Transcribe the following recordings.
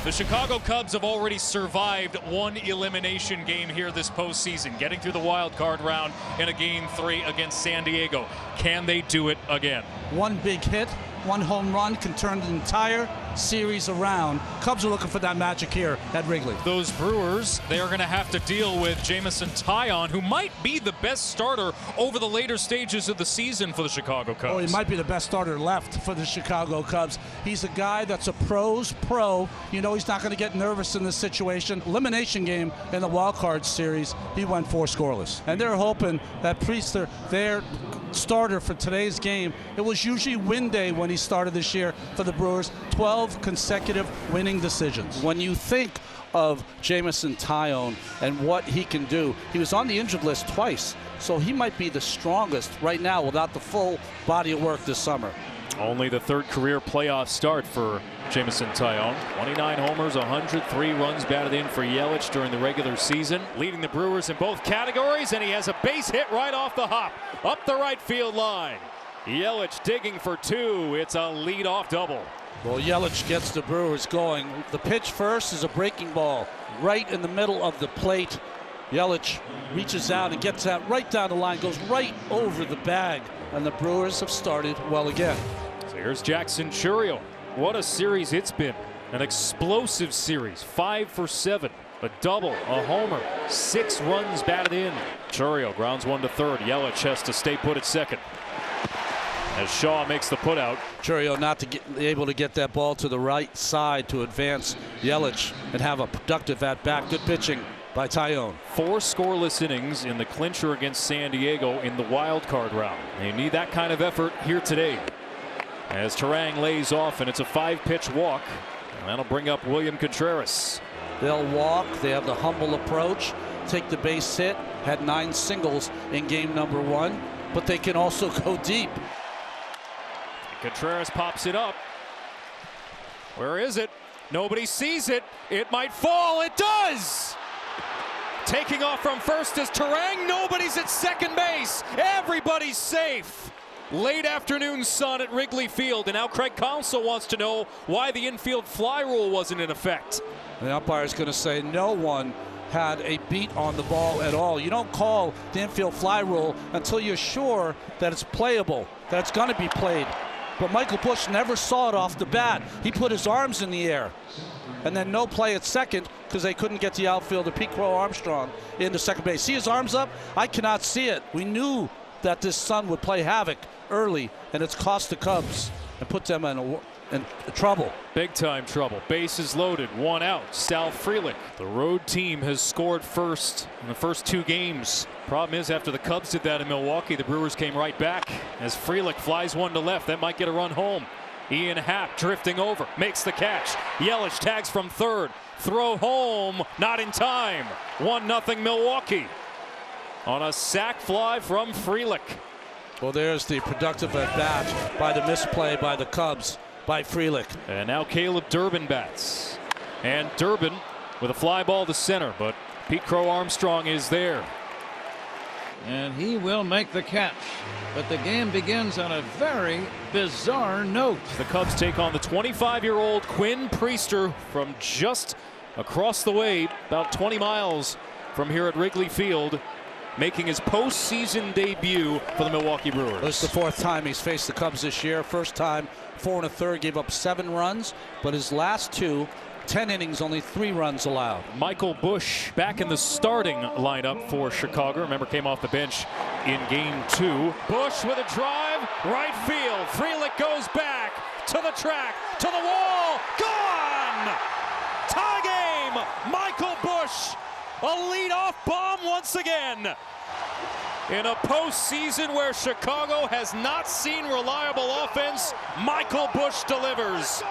The Chicago Cubs have already survived one elimination game here this postseason, getting through the wild card round in a Game 3 against San Diego. Can they do it again? One big hit, one home run can turn the entire series around. Cubs are looking for that magic here at Wrigley. Those Brewers, they are going to have to deal with Jameson Taillon, who might be the best starter over the later stages of the season for the Chicago Cubs. Oh, he might be the best starter left for the Chicago Cubs. He's a guy that's a pro's pro. You know he's not going to get nervous in this situation. Elimination game in the wild card series, he went 4 scoreless. And they're hoping that Priester, their starter for today's game, it was usually win day when he started this year for the Brewers, 12 consecutive winning decisions. When you think of Jameson Taillon and what he can do, he was on the injured list twice, so he might be the strongest right now without the full body of work this summer. Only the 3rd career playoff start for Jameson Taillon. 29 homers, 103 runs batted in for Yelich during the regular season, leading the Brewers in both categories, and he has a base hit right off the hop, up the right field line. Yelich digging for 2. It's a leadoff double. Well, Yelich gets the Brewers going. The pitch first is a breaking ball right in the middle of the plate. Yelich reaches out and gets that right down the line, goes right over the bag, and the Brewers have started well again. So here's Jackson Chourio. What a series it's been. An explosive series. 5 for 7. A double, a homer, 6 runs batted in. Chourio grounds 1 to 3rd. Yelich has to stay put at 2nd. As Shaw makes the putout. Chourio not able to get that ball to the right side to advance Yelich and have a productive at-bat. Good pitching by Taillon. 4 scoreless innings in the clincher against San Diego in the wild card round. They need that kind of effort here today. As Turang lays off, and it's a 5-pitch walk. And that'll bring up William Contreras. They'll walk. They have the humble approach. Take the base hit. Had 9 singles in game number 1. But they can also go deep. Contreras pops it up. Where is it? Nobody sees it. It might fall. It does! Taking off from first is Turang. Nobody's at second base. Everybody's safe. Late afternoon sun at Wrigley Field, and now Craig Counsell wants to know why the infield fly rule wasn't in effect. The umpire is going to say no one had a beat on the ball at all. You don't call the infield fly rule until you're sure that it's playable, that it's going to be played. But Michael Busch never saw it off the bat. He put his arms in the air. And then no play at second because they couldn't get the outfielder, Pete Crow Armstrong, into second base. See his arms up? I cannot see it. We knew that this sun would play havoc early, and it's cost the Cubs and put them in trouble. Big time trouble. Bases loaded, 1 out. Sal Frelick. The road team has scored first in the first 2 games. Problem is, after the Cubs did that in Milwaukee, the Brewers came right back as Frelick flies 1 to left. That might get a run home. Ian Happ drifting over, makes the catch. Yelich tags from 3rd. Throw home, not in time. 1-0 Milwaukee on a sac fly from Frelick. Well, there's the productive at bat by the misplay by the Cubs, by Frelick. And now Caleb Durbin bats. And Durbin with a fly ball to center, but Pete Crow Armstrong is there. And he will make the catch. But the game begins on a very bizarre note. The Cubs take on the 25-year-old Quinn Priester from just across the way, about 20 miles from here at Wrigley Field, making his postseason debut for the Milwaukee Brewers. It's the 4th time he's faced the Cubs this year. First time, 4 1/3, gave up 7 runs, but his last 2, 10 innings, only 3 runs allowed. Michael Busch back in the starting lineup for Chicago. Remember, came off the bench in game 2. Busch with a drive, right field. Frelick goes back to the track, to the wall, gone! Tie game! Michael Busch, a leadoff bomb once again. In a postseason where Chicago has not seen reliable offense, Michael Busch delivers.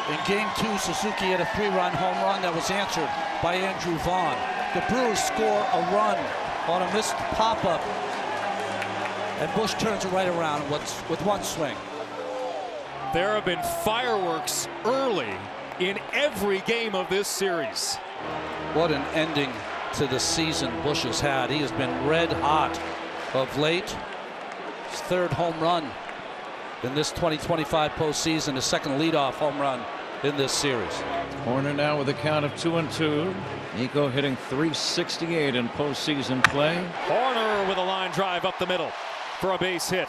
In game 2, Suzuki had a 3-run home run that was answered by Andrew Vaughn. The Brewers score a run on a missed pop-up, and Busch turns it right around with 1 swing. There have been fireworks early in every game of this series. What an ending to the season Busch has had. He has been red hot of late. His 3rd home run in this 2025 postseason, his 2nd leadoff home run in this series. Horner now with a count of 2-2. Nico hitting .368 in postseason play. Horner with a line drive up the middle for a base hit.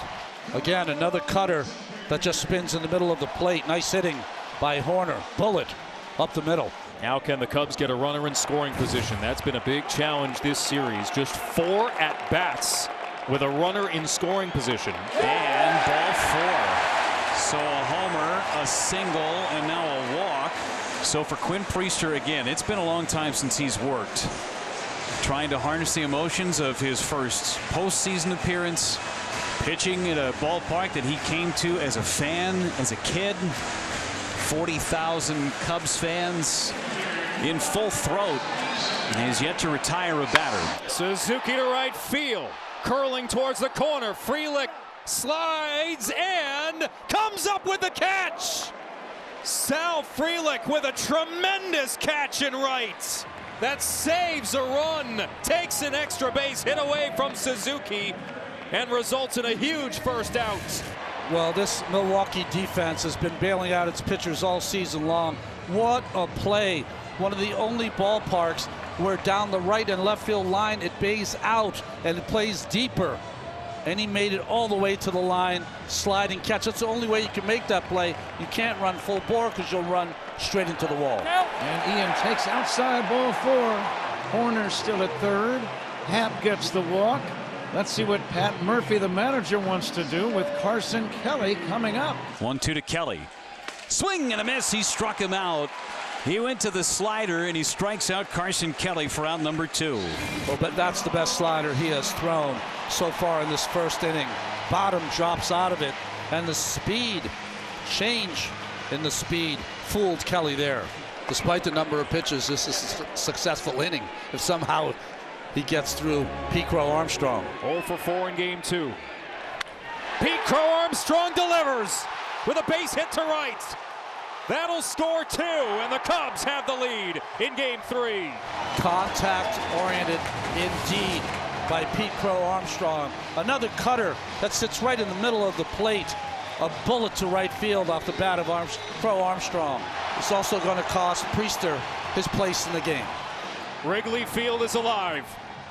Again, another cutter that just spins in the middle of the plate. Nice hitting by Horner. Bullet up the middle. Now can the Cubs get a runner in scoring position? That's been a big challenge this series. Just 4 at-bats with a runner in scoring position. And ball 4. So a homer, a single, and now a walk. So for Quinn Priester, again, it's been a long time since he's worked. Trying to harness the emotions of his first postseason appearance, pitching at a ballpark that he came to as a fan, as a kid. 40,000 Cubs fans in full throat. And he's yet to retire a batter. Suzuki to right field, curling towards the corner. Frelick slides and comes up with the catch. Sal Frelick with a tremendous catch in right. That saves a run, takes an extra base hit away from Suzuki, and results in a huge first out. Well, this Milwaukee defense has been bailing out its pitchers all season long. What a play. One of the only ballparks where down the right and left field line it bays out and it plays deeper. And he made it all the way to the line, sliding catch. That's the only way you can make that play. You can't run full bore because you'll run straight into the wall. And Ian takes outside, ball 4. Horner still at third. Happ gets the walk. Let's see what Pat Murphy, the manager, wants to do with Carson Kelly coming up. 1-2 to Kelly. Swing and a miss. He struck him out. He went to the slider and he strikes out Carson Kelly for out number 2. Well, but that's the best slider he has thrown so far in this first inning. Bottom drops out of it, and the speed, change in the speed, fooled Kelly there. Despite the number of pitches, this is a successful inning if somehow he gets through Pete Crow Armstrong. 0 for 4 in game 2. Pete Crow Armstrong delivers with a base hit to right. That'll score 2, and the Cubs have the lead in game 3. Contact-oriented indeed by Pete Crow Armstrong. Another cutter that sits right in the middle of the plate. A bullet to right field off the bat of Crow Armstrong. It's also going to cost Priester his place in the game. Wrigley Field is alive,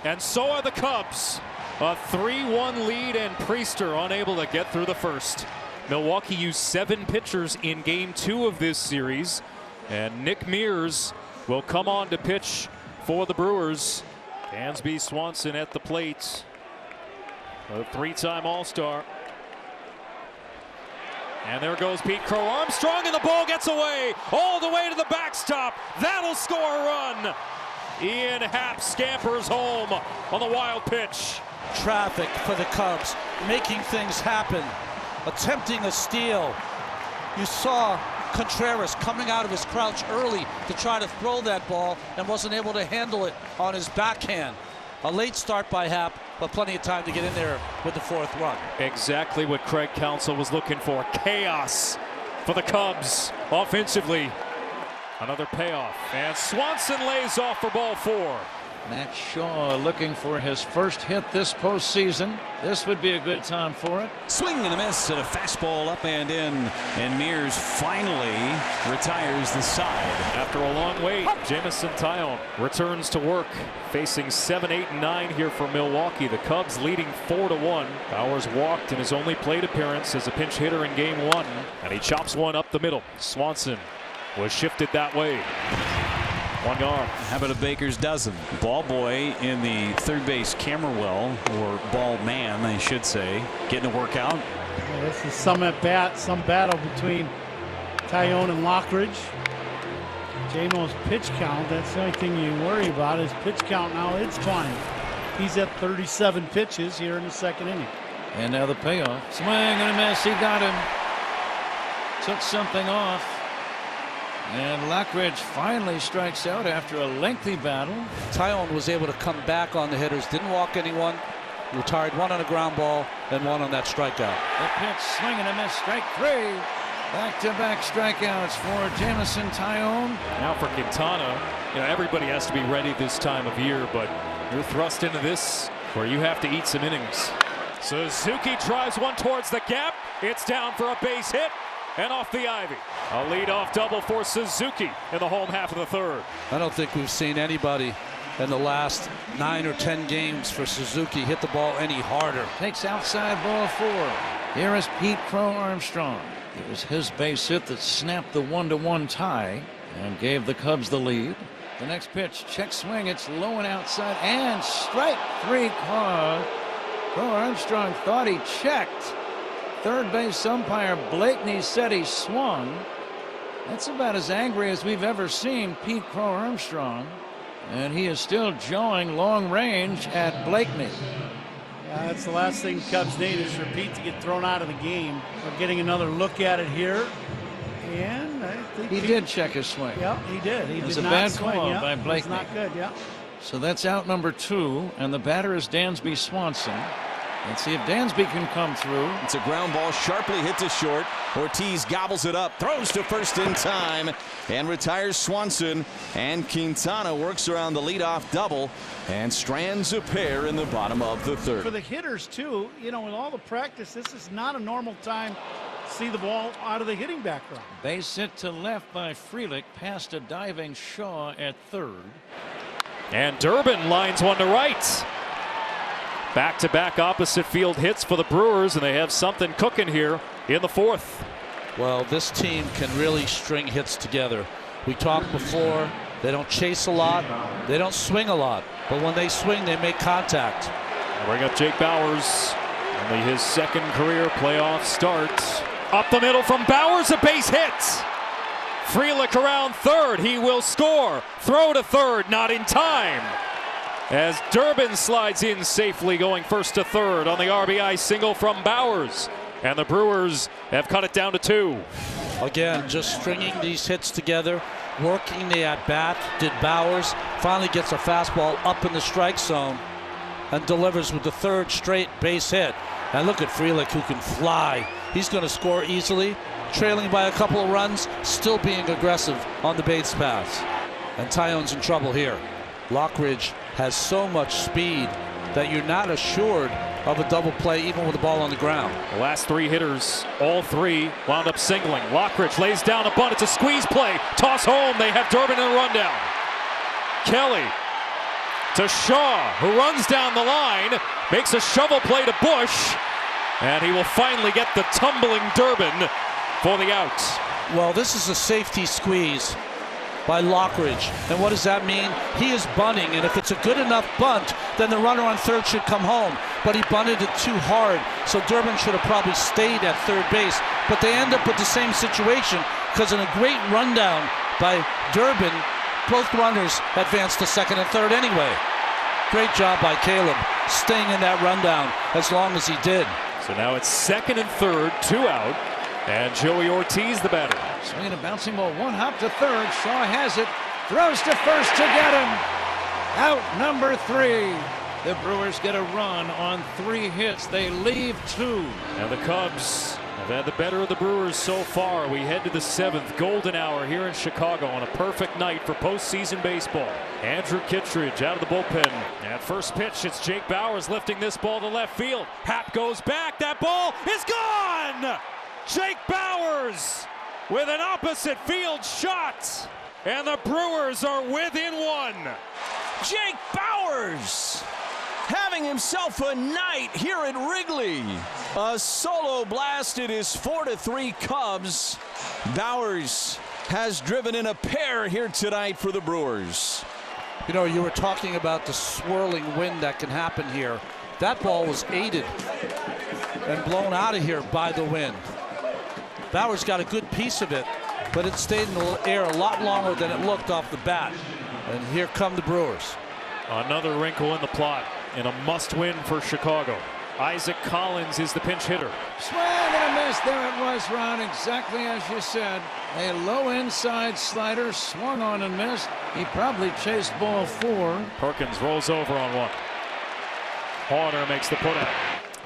and so are the Cubs. A 3-1 lead, and Priester unable to get through the first. Milwaukee used 7 pitchers in game 2 of this series, and Nick Mears will come on to pitch for the Brewers. Dansby Swanson at the plate, a 3-time All-Star. And there goes Pete Crow Armstrong, and the ball gets away all the way to the backstop. That'll score a run. Ian Happ scampers home on the wild pitch. Traffic for the Cubs, making things happen, attempting a steal. You saw Contreras coming out of his crouch early to try to throw that ball and wasn't able to handle it on his backhand. A late start by Happ, but plenty of time to get in there with the 4th run. Exactly what Craig Counsell was looking for. Chaos for the Cubs offensively. Another payoff, and Swanson lays off for ball 4. Matt Shaw looking for his first hit this postseason. This would be a good time for it. Swing and a miss, and a fastball up and in. And Mears finally retires the side. After a long wait, Jameson Taillon returns to work, facing 7, 8, and 9 here for Milwaukee. The Cubs leading 4-1. Bowers walked in his only plate appearance as a pinch hitter in game 1, and he chops one up the middle. Swanson was shifted that way. 1 yard. How about a baker's dozen? Ball boy in the third base camera well, or ball man, I should say, getting to work out. Well, this is some at bat, some battle between Taillon and Lockridge. JMO's pitch count, that's the only thing you worry about is pitch count now. It's climbing. He's at 37 pitches here in the 2nd inning. And now the payoff. Swing and a miss. He got him. Took something off. And Lockridge finally strikes out after a lengthy battle. Taillon was able to come back on the hitters, didn't walk anyone, retired 1 on a ground ball and 1 on that strikeout. The pitch, swing and a miss, strike 3. Back-to-back strikeouts for Jameson Taillon. Now for Quintana, everybody has to be ready this time of year, but you're thrust into this where you have to eat some innings. Suzuki drives one towards the gap. It's down for a base hit. and off the ivy. A leadoff double for Suzuki in the home half of the third. I don't think we've seen anybody in the last 9 or 10 games for Suzuki hit the ball any harder. Takes outside ball 4. Here is Pete Crow Armstrong. It was his base hit that snapped the 1-1 tie and gave the Cubs the lead. The next pitch, check swing, it's low and outside, and strike 3 called. Crow Armstrong thought he checked. Third base umpire Blakeney said he swung. That's about as angry as we've ever seen Pete Crow Armstrong. And he is still jawing long range at Blakeney. Yeah, that's the last thing Cubs need is for Pete to get thrown out of the game. We're getting another look at it here. And I think he did check his swing. Yeah, he did. He was did a not bad swing. call Yeah, by Blakeney. it's not good, yeah. So that's out number 2, and the batter is Dansby Swanson. Let's see if Dansby can come through. It's a ground ball sharply hit to short. Ortiz gobbles it up, throws to first in time, and retires Swanson. And Quintana works around the leadoff double and strands a pair in the bottom of the third. For the hitters, too, you know, with all the practice, this is not a normal time to see the ball out of the hitting background. Base hit to left by Frelick, past a diving Shaw at third. And Durbin lines one to right. Back-to-back opposite field hits for the Brewers, and they have something cooking here in the fourth. Well, this team can really string hits together. We talked before, they don't chase a lot, they don't swing a lot, but when they swing, they make contact. Bring up Jake Bauers. Only his second career playoff start. Up the middle from Bauers, a base hit. Frelick around third, he will score. Throw to third, not in time. As Durbin slides in safely, going first to third on the RBI single from Bauers. And the Brewers have cut it down to 2. Again, just stringing these hits together, working the at-bat. Did Bauers finally gets a fastball up in the strike zone and delivers with the third straight base hit. And look at Frelick, who can fly. He's going to score easily, trailing by a couple of runs, still being aggressive on the base paths. And Taillon's in trouble here. Lockridge has so much speed that you're not assured of a double play even with the ball on the ground. The last 3 hitters, all 3 wound up singling. Lockridge lays down a bunt. It's a squeeze play. Toss home. They have Durbin in a rundown. Kelly to Shaw, who runs down the line, makes a shovel play to Bush, and he will finally get the tumbling Durbin for the out. Well, this is a safety squeeze by Lockridge. And what does that mean? He is bunting, and if it's a good enough bunt, then the runner on third should come home. But he bunted it too hard, so Durbin should have probably stayed at third base. But they end up with the same situation, because in a great rundown by Durbin, both runners advanced to second and third anyway. Great job by Caleb, staying in that rundown as long as he did. So now it's second and third, 2 out, and Joey Ortiz the batter. Swinging a bouncing ball, 1 hop to third. Shaw has it, throws to first to get him. Out number 3. The Brewers get a run on 3 hits. They leave 2. And the Cubs have had the better of the Brewers so far. We head to the 7th golden hour here in Chicago on a perfect night for postseason baseball. Andrew Kittredge out of the bullpen. At first pitch, it's Jake Bauers lifting this ball to left field. Hap goes back. That ball is gone! Jake Bauers with an opposite field shot. And the Brewers are within 1. Jake Bauers having himself a night here at Wrigley. A solo blast. It is 4-3 Cubs. Bauers has driven in a pair here tonight for the Brewers. You know, you were talking about the swirling wind that can happen here. That ball was aided and blown out of here by the wind. Bauers got a good piece of it, but it stayed in the air a lot longer than it looked off the bat. And here come the Brewers. Another wrinkle in the plot and a must-win for Chicago. Isaac Collins is the pinch hitter. Swing and a miss. There it was, Ron, exactly as you said. A low inside slider, swung on and missed. He probably chased ball 4. Perkins rolls over on 1. Horner makes the put out.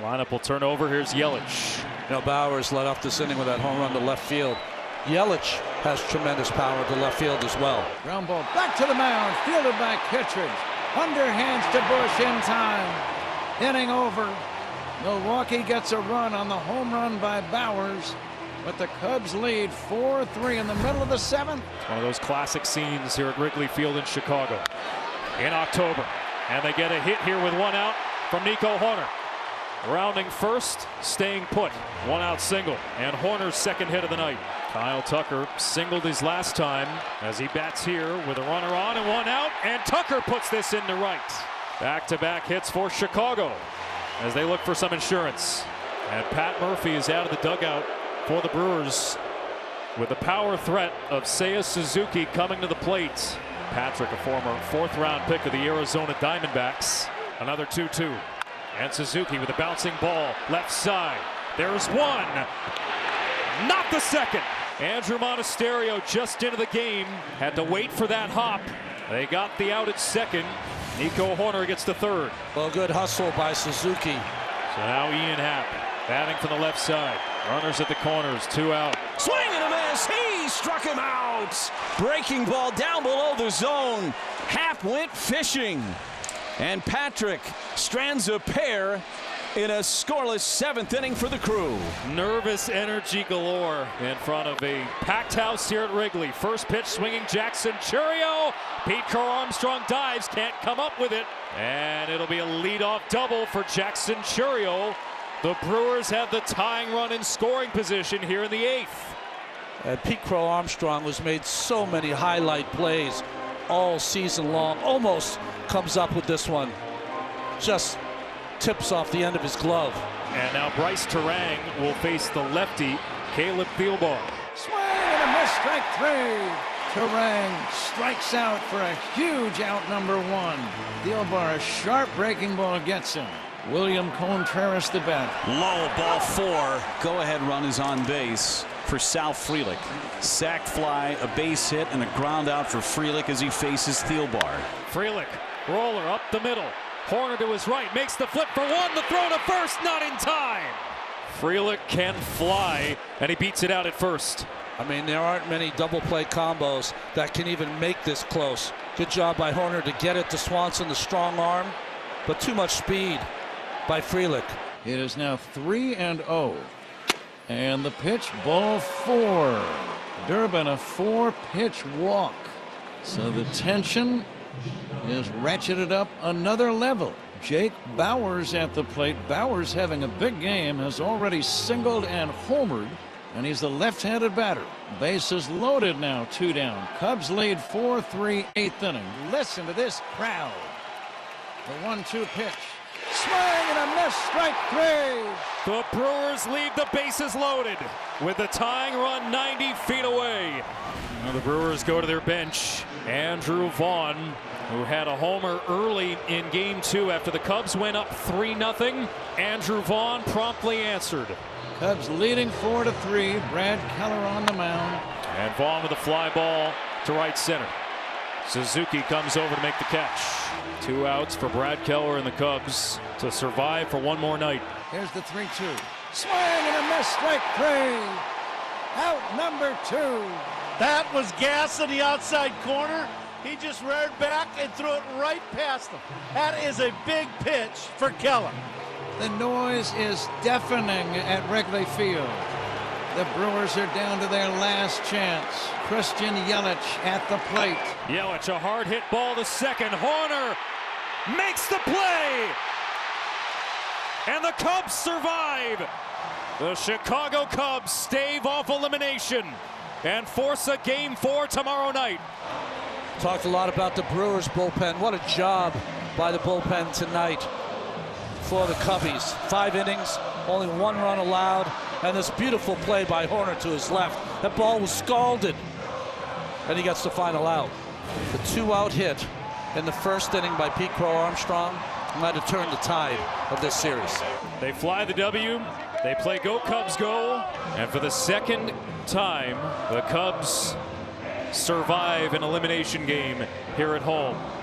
Lineup will turn over. Here's Yelich. You know, Bauers led off this inning with that home run to left field. Yelich has tremendous power to left field as well. Ground ball back to the mound, fielded by Kittredge. Underhands to Bush in time. Inning over. Milwaukee gets a run on the home run by Bauers. But the Cubs lead 4-3 in the middle of the seventh. It's one of those classic scenes here at Wrigley Field in Chicago in October. And they get a hit here with one out from Nico Hoerner. Rounding first, staying put. One out single. And Horner's second hit of the night. Kyle Tucker singled his last time as he bats here with a runner on and one out. And Tucker puts this into right. Back-to-back hits for Chicago as they look for some insurance. And Pat Murphy is out of the dugout for the Brewers with the power threat of Seiya Suzuki coming to the plate. Patrick, a former fourth-round pick of the Arizona Diamondbacks. Another 2-2. And Suzuki with a bouncing ball left side. There's one. Not the second. Andrew Monasterio just into the game. Had to wait for that hop. They got the out at second. Nico Hoerner gets the third. Well, good hustle by Suzuki. So now Ian Happ batting from the left side. Runners at the corners, 2 out. Swing and a miss. He struck him out. Breaking ball down below the zone. Happ went fishing. And Patrick strands a pair in a scoreless seventh inning for the Crew. Nervous energy galore in front of a packed house here at Wrigley. First pitch swinging Jackson Chourio. Pete Crow Armstrong dives, can't come up with it. And it'll be a leadoff double for Jackson Chourio. The Brewers have the tying run in scoring position here in the 8th. And Pete Crow Armstrong has made so many highlight plays all season long. Almost comes up with this one. Just tips off the end of his glove. And now Bryce Terang will face the lefty, Caleb Thielbar. Swing and a miss, strike 3. Terang strikes out for a huge out, number 1. Thielbar, a sharp breaking ball gets him. William Contreras the bat. Low, ball 4. Go-ahead run is on base for Sal Frelick. Sac fly, a base hit, and a ground out for Frelick as he faces Thielbar. Frelick, roller up the middle. Hoerner to his right, makes the flip for one. The throw to first, not in time. Frelick can fly, and he beats it out at first. I mean, there aren't many double play combos that can even make this close. Good job by Hoerner to get it to Swanson, the strong arm, but too much speed by Frelick. It is now 3-0. And the pitch, ball 4. Durbin, a 4-pitch walk. So the tension is ratcheted up another level. Jake Bauers at the plate. Bauers, having a big game, has already singled and homered, and he's the left-handed batter. Bases loaded now, 2 down. Cubs lead 4-3, 8th inning. Listen to this crowd. The 1-2 pitch. Swing and a miss, strike 3. The Brewers leave the bases loaded with the tying run 90 feet away. Now the Brewers go to their bench. Andrew Vaughn, who had a homer early in Game 2 after the Cubs went up 3-0. Andrew Vaughn promptly answered. Cubs leading 4-3. Brad Keller on the mound. And Vaughn with a fly ball to right center. Suzuki comes over to make the catch. 2 outs for Brad Keller and the Cubs to survive for one more night. Here's the 3-2. Swing and a miss, strike 3. Out number 2. That was gas in the outside corner. He just reared back and threw it right past him. That is a big pitch for Keller. The noise is deafening at Wrigley Field. The Brewers are down to their last chance. Christian Yelich at the plate. Yelich, a hard hit ball to second. Hoerner makes the play. And the Cubs survive. The Chicago Cubs stave off elimination and force a Game 4 tomorrow night. Talked a lot about the Brewers bullpen. What a job by the bullpen tonight for the Cubbies. 5 innings, only 1 run allowed, and this beautiful play by Hoerner to his left. That ball was scalded, and he gets the final out. The 2-out hit in the first inning by Pete Crow Armstrong might have turned the tide of this series. They fly the W. They play Go Cubs Go. And for the second time, the Cubs survive an elimination game here at home.